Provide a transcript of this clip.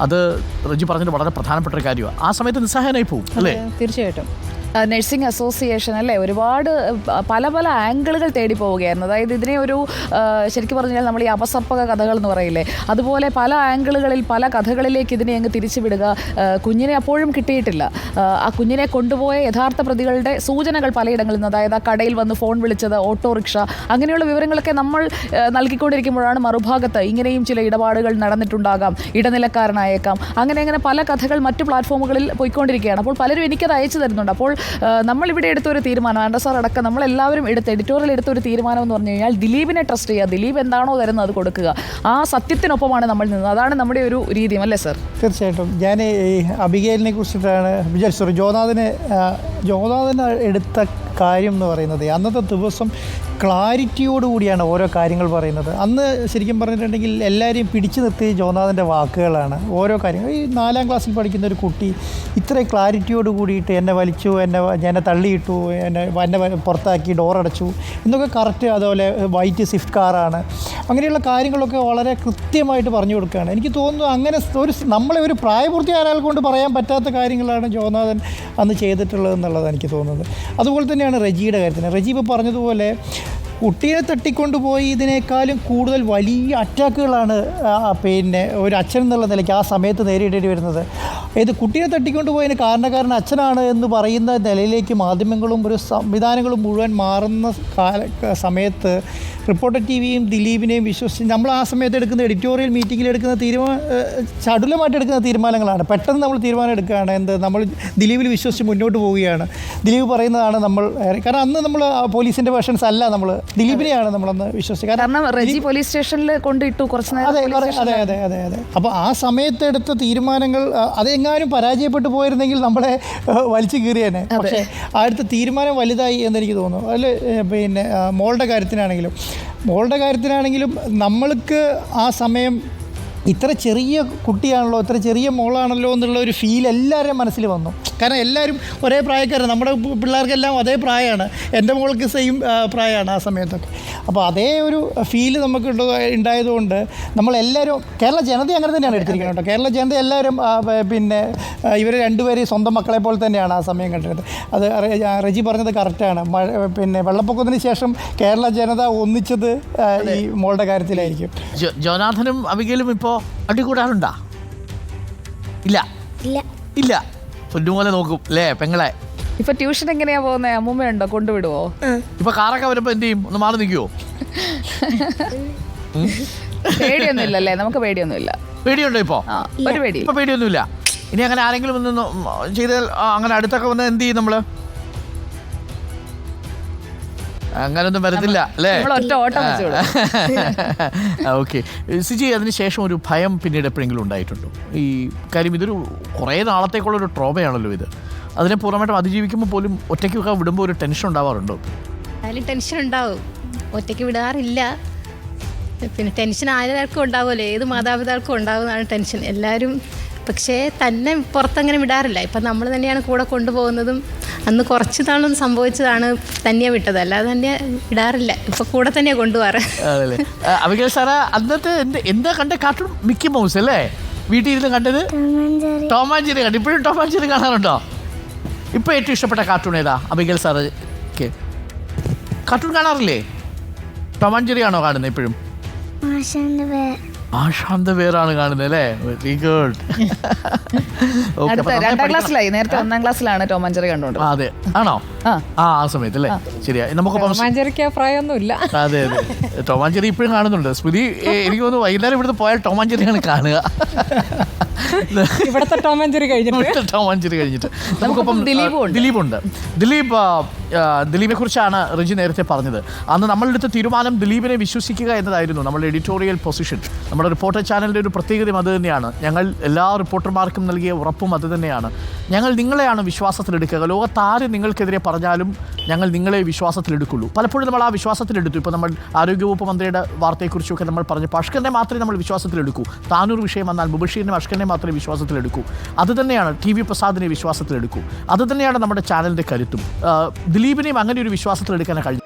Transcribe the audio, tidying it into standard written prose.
അത് റജി പറഞ്ഞത് വളരെ പ്രധാനപ്പെട്ട ഒരു കാര്യമാണ്. ആ സമയത്ത് നിസ്സഹായനായി പോകും അല്ലേ? തീർച്ചയായിട്ടും. നഴ്സിംഗ് അസോസിയേഷൻ അല്ലേ ഒരുപാട് പല പല ആംഗിളുകൾ തേടി പോവുകയായിരുന്നു. അതായത് ഇതിനെ ഒരു ശരിക്കും പറഞ്ഞാൽ നമ്മൾ ഈ അപസർപ്പക കഥകൾ എന്ന് പറയില്ലേ, അതുപോലെ പല ആംഗിളുകളിൽ പല കഥകളിലേക്ക് ഇതിനെ അങ്ങ് തിരിച്ചുവിടുക. കുഞ്ഞിനെ അപ്പോഴും കിട്ടിയിട്ടില്ല. ആ കുഞ്ഞിനെ കൊണ്ടുപോയ യഥാർത്ഥ പ്രതികളുടെ സൂചനകൾ പലയിടങ്ങളിൽ നിന്ന്, അതായത് ആ കടയിൽ വന്ന് ഫോൺ വിളിച്ചത്, ഓട്ടോറിക്ഷ, അങ്ങനെയുള്ള വിവരങ്ങളൊക്കെ നമ്മൾ നൽകിക്കൊണ്ടിരിക്കുമ്പോഴാണ് മറുഭാഗത്ത് ഇങ്ങനെയും ചില ഇടപാടുകൾ നടന്നിട്ടുണ്ടാകാം, ഇടനിലക്കാരനായേക്കാം, അങ്ങനെ പല കഥകൾ മറ്റു പ്ലാറ്റ്ഫോമുകളിൽ പോയിക്കൊണ്ടിരിക്കുകയാണ്. അപ്പോൾ പലരും എനിക്കത് അയച്ചു തരുന്നുണ്ട്. അപ്പോൾ നമ്മളിവിടെ എടുത്തൊരു തീരുമാനം, ആൻഡ്ര സാർ അടക്കം നമ്മളെല്ലാവരും എഡിറ്റോറിയൽ എടുത്തൊരു തീരുമാനം എന്ന് പറഞ്ഞു കഴിഞ്ഞാൽ ദിലീപിനെ ട്രസ്റ്റ് ചെയ്യുക. ദിലീപ് എന്താണോ തരുന്നത് അത് കൊടുക്കുക. ആ സത്യത്തിനൊപ്പമാണ് നമ്മൾ നിന്നത്. അതാണ് നമ്മുടെ ഒരു രീതിയും അല്ലേ സർ? തീർച്ചയായിട്ടും. ഞാൻ ഈ അബിഗേലിനെ കുറിച്ചിട്ടാണ് ജോനാഥന് എടുത്ത കാര്യം എന്ന് പറയുന്നത്, അന്നത്തെ ദിവസം ക്ലാരിറ്റിയോടുകൂടിയാണ് ഓരോ കാര്യങ്ങൾ പറയുന്നത്. അന്ന് ശരിക്കും പറഞ്ഞിട്ടുണ്ടെങ്കിൽ എല്ലാവരെയും പിടിച്ചു നിർത്തി ജോനാഥൻ്റെ വാക്കുകളാണ് ഓരോ കാര്യങ്ങൾ. ഈ 4ാം ക്ലാസ്സിൽ പഠിക്കുന്ന ഒരു കുട്ടി ഇത്രയും ക്ലാരിറ്റിയോട് കൂടിയിട്ട് എന്നെ വലിച്ചു, എന്നെ തള്ളിയിട്ടു, എന്നെ പുറത്താക്കി, ഡോറടച്ചു എന്നൊക്കെ കറക്റ്റ്. അതുപോലെ വൈറ്റ് സ്വിഫ്റ്റ് കാറാണ്, അങ്ങനെയുള്ള കാര്യങ്ങളൊക്കെ വളരെ കൃത്യമായിട്ട് പറഞ്ഞു കൊടുക്കുകയാണ്. എനിക്ക് തോന്നുന്നു അങ്ങനെ നമ്മളെ ഒരു പ്രായപൂർത്തിയായ ആൾ കൊണ്ട് പറയാൻ പറ്റാത്ത കാര്യങ്ങളാണ് ജോനാഥൻ അന്ന് ചെയ്തിട്ടുള്ളത് എന്നുള്ളതാണ് എനിക്ക് തോന്നുന്നത്. അതുപോലെ തന്നെയാണ് റജിയുടെ കാര്യത്തിന്. റജി ഇപ്പോൾ പറഞ്ഞതുപോലെ കുട്ടിയെ തട്ടിക്കൊണ്ടുപോയി ഇതിനേക്കാളും കൂടുതൽ വലിയ അറ്റാക്കുകളാണ് ഒരു അച്ഛൻ എന്നുള്ള നിലയ്ക്ക് ആ സമയത്ത് നേരിടേണ്ടി വരുന്നത്. കുട്ടിയെ തട്ടിക്കൊണ്ടുപോയതിന് കാരണക്കാരൻ അച്ഛനാണ് എന്ന് പറയുന്ന നിലയിലേക്ക് മാധ്യമങ്ങളും ഒരു സംവിധാനങ്ങളും മുഴുവൻ മാറുന്ന സമയത്ത് റിപ്പോർട്ടർ ടിവിയും ദിലീപിനെയും വിശ്വസിച്ച് നമ്മൾ ആ സമയത്ത് എടുക്കുന്ന എഡിറ്റോറിയൽ മീറ്റിങ്ങിൽ എടുക്കുന്ന ചടുലമായിട്ട് എടുക്കുന്ന തീരുമാനങ്ങളാണ്. പെട്ടെന്ന് നമ്മൾ തീരുമാനം എടുക്കുകയാണ്. നമ്മൾ ദിലീപിൽ വിശ്വസിച്ച് മുന്നോട്ട് പോവുകയാണ്. ദിലീപ് പറയുന്നതാണ് നമ്മൾ, കാരണം അന്ന് നമ്മൾ പോലീസിൻ്റെ വേർഷൻസ് അല്ല, നമ്മൾ ദിലീപിനെയാണ് നമ്മളന്ന് വിശ്വസിച്ചത്. കാരണം റജി പോലീസ് സ്റ്റേഷനിൽ കൊണ്ടിട്ടു കുറച്ച് നേരം. അതെ. അപ്പോൾ ആ സമയത്ത് എടുത്ത തീരുമാനങ്ങൾ അതെങ്ങാനും പരാജയപ്പെട്ടു പോയിരുന്നെങ്കിൽ നമ്മളെ വലിച്ചു കീറിയേനെ. പക്ഷേ അടുത്ത തീരുമാനം വലുതായി എന്നെനിക്ക് തോന്നുന്നു. അതിൽ മോളുടെ കാര്യത്തിനാണെങ്കിലും നമ്മൾക്ക് ആ സമയം ഇത്ര ചെറിയ കുട്ടിയാണല്ലോ, ഇത്ര ചെറിയ മോളാണല്ലോ എന്നുള്ള ഒരു ഫീൽ എല്ലാവരുടെയും മനസ്സിൽ വന്നു. കാരണം എല്ലാവരും ഒരേ പ്രായക്കാരാണ്, നമ്മുടെ പിള്ളേർക്കെല്ലാം അതേ പ്രായമാണ്, എൻ്റെ മോൾക്ക് സെയിം പ്രായമാണ് ആ സമയത്തൊക്കെ. അപ്പോൾ അതേ ഒരു ഫീല് നമുക്ക് ഉണ്ടായതുകൊണ്ട് നമ്മളെല്ലാവരും, കേരള ജനത അങ്ങനെ തന്നെയാണ് എടുത്തിരിക്കുന്നത് കേട്ടോ. കേരള ജനത എല്ലാവരും ഇവർ രണ്ടുപേരും സ്വന്തം മക്കളെ പോലെ തന്നെയാണ് ആ സമയം കണ്ടിരുന്നത്. അത് റജി പറഞ്ഞത് കറക്റ്റാണ്. വെള്ളപ്പൊക്കത്തിന് ശേഷം കേരള ജനത ഒന്നിച്ചത് ഈ മോളുടെ കാര്യത്തിലായിരിക്കും. ജോനാഥനും അബിഗേലും ഇപ്പോൾ അടികൂടാറുണ്ടാ? ഇല്ല. പൊന്നുപോലെ നോക്കും അല്ലേ പെങ്ങളെ? ഇപ്പൊ ട്യൂഷൻ എങ്ങനെയാ പോകുന്നത്? അമ്മൂമ്മയുണ്ടോ, കൊണ്ടുവിടുവോ? ഇപ്പൊ കാറൊക്കെ വരുമ്പോ എന്ത് ചെയ്യും? ഒന്ന് മാറി നിൽക്കുവോ? പേടിയൊന്നും ഇല്ലല്ലേ? നമുക്ക് പേടിയൊന്നുമില്ല. പേടിയുണ്ടോ ഇപ്പൊ? ഒരു പേടി ഇപ്പൊ പേടിയൊന്നുമില്ല. ഇനി അങ്ങനെ ആരെങ്കിലും ഒന്ന് ചെയ്താൽ അങ്ങനെ അടുത്തൊക്കെ വന്ന് എന്ത് ചെയ്യും നമ്മള്? അങ്ങനൊന്നും വരത്തില്ല അല്ലേ? ഓക്കെ. സിജി, അതിനുശേഷം ഒരു ഭയം പിന്നീട് എപ്പോഴെങ്കിലും ഉണ്ടായിട്ടുണ്ടോ? ഈ കാര്യം ഇതൊരു കുറേ നാളത്തേക്കുള്ളൊരു ട്രോമയാണല്ലോ ഇത്. അതിനെ പൂർണ്ണമായിട്ടും അതിജീവിക്കുമ്പോൾ പോലും ഒറ്റയ്ക്കൊക്കെ വിടുമ്പോൾ ഒരു ടെൻഷൻ ഉണ്ടാവാറുണ്ടോ? അതിൽ ടെൻഷൻ ഉണ്ടാവും. ഒറ്റയ്ക്ക് വിടാറില്ല. പിന്നെ ടെൻഷൻ ആർക്കും ഉണ്ടാവുമല്ലോ, ഏത് മാതാപിതാക്കൾക്കും ഉണ്ടാകുന്നതാണ് ടെൻഷൻ. എല്ലാവരും പക്ഷേ തന്നെ പുറത്തങ്ങനെ വിടാറില്ല. ഇപ്പം നമ്മൾ തന്നെയാണ് കൂടെ കൊണ്ടുപോകുന്നതും. അന്ന് കുറച്ച് നാളൊന്നും സംഭവിച്ചതാണ് തന്നെയാണ് വിട്ടത്, അല്ലാതെ തന്നെ വിടാറില്ല. ഇപ്പം കൂടെ തന്നെയാണ് കൊണ്ടുപോകാറ്. അബിഗേൽ സാറേ, അന്നത്തെ എന്താ കണ്ട കാർട്ടൂൺ? മിക്കി മൗസ് അല്ലേ? വീട്ടിൽ ഇരുന്ന് കണ്ടത് ടോം ആൻഡ് ജെറി കണ്ടു. ഇപ്പോഴും ടോം ആൻഡ് ജെറി കാണാറുണ്ടോ? ഇപ്പോൾ ഏറ്റവും ഇഷ്ടപ്പെട്ട കാർട്ടൂൺ ഏതാ അബിഗേൽ സാറ്? കാർട്ടൂൺ കാണാറില്ലേ? ടോം ആൻഡ് ജെറി ആണോ കാണുന്നത് ഇപ്പോഴും? ആശാന്ത പേരാണ് കാണുന്നത് അല്ലേ? Very good. 2ാം ക്ലാസ്സിലായി. നേരത്തെ 1ാം ക്ലാസ്സിലാണ് ടോം ആൻഡ് ജെറി കണ്ടോണ്ട്. അതെ, ആണോ? ആ സമയത്ത് അല്ലേ? ശരിയാ. നമുക്ക് പ്രായമൊന്നുമില്ല. അതെ. ടോം ആൻഡ് ജെറി ഇപ്പോഴും കാണുന്നുണ്ട്. സ്മൃതി, എനിക്ക് തോന്നുന്നു വൈകുന്നേരം ഇവിടുന്ന് പോയാൽ ടോം ആൻഡ് ജെറിയാണ് കാണുക. ഇവിടുത്തെ ടോം ആൻഡ് ജെറി കഴിഞ്ഞിട്ട് നമുക്കിപ്പം ദിലീപുണ്ട്. ദിലീപിനെ കുറിച്ചാണ് റജി നേരത്തെ പറഞ്ഞത്. അന്ന് നമ്മളെടുത്ത തീരുമാനം ദിലീപിനെ വിശ്വസിക്കുക എന്നതായിരുന്നു നമ്മുടെ എഡിറ്റോറിയൽ പൊസിഷൻ. നമ്മുടെ റിപ്പോർട്ടർ ചാനലിൻ്റെ ഒരു പ്രത്യേകതയും അത് തന്നെയാണ്. ഞങ്ങൾ എല്ലാ റിപ്പോർട്ടർമാർക്കും നൽകിയ ഉറപ്പും അത് തന്നെയാണ്. ഞങ്ങൾ നിങ്ങളെയാണ് വിശ്വാസത്തിലെടുക്കുക. ലോകത്താര് നിങ്ങൾക്കെതിരെ പറഞ്ഞാലും ഞങ്ങൾ നിങ്ങളെ വിശ്വാസത്തിലെടുക്കുള്ളൂ. പലപ്പോഴും നമ്മൾ ആ വിശ്വാസത്തിലെടുത്തു. ഇപ്പോൾ നമ്മൾ ആരോഗ്യവകുപ്പ് മന്ത്രിയുടെ വാർത്തയെക്കുറിച്ചൊക്കെ നമ്മൾ പറഞ്ഞപ്പോൾ അഷ്കറിനെ മാത്രമേ നമ്മൾ വിശ്വാസത്തിലെടുക്കൂ. താനൂർ വിഷയം വന്നാൽ മുബഷീറിനെ അഷ്കറിനെ മാത്രമേ വിശ്വാസത്തിലെടുക്കൂ. അത് തന്നെയാണ് TV പ്രസാദിനെ വിശ്വാസത്തിലെടുക്കൂ. അത് തന്നെയാണ് നമ്മുടെ ചാനലിൻ്റെ കരുത്തും. ദിലീപിനെയും അങ്ങനെ ഒരു വിശ്വാസത്തിലെടുക്കാനാണ് കഴിഞ്ഞത്.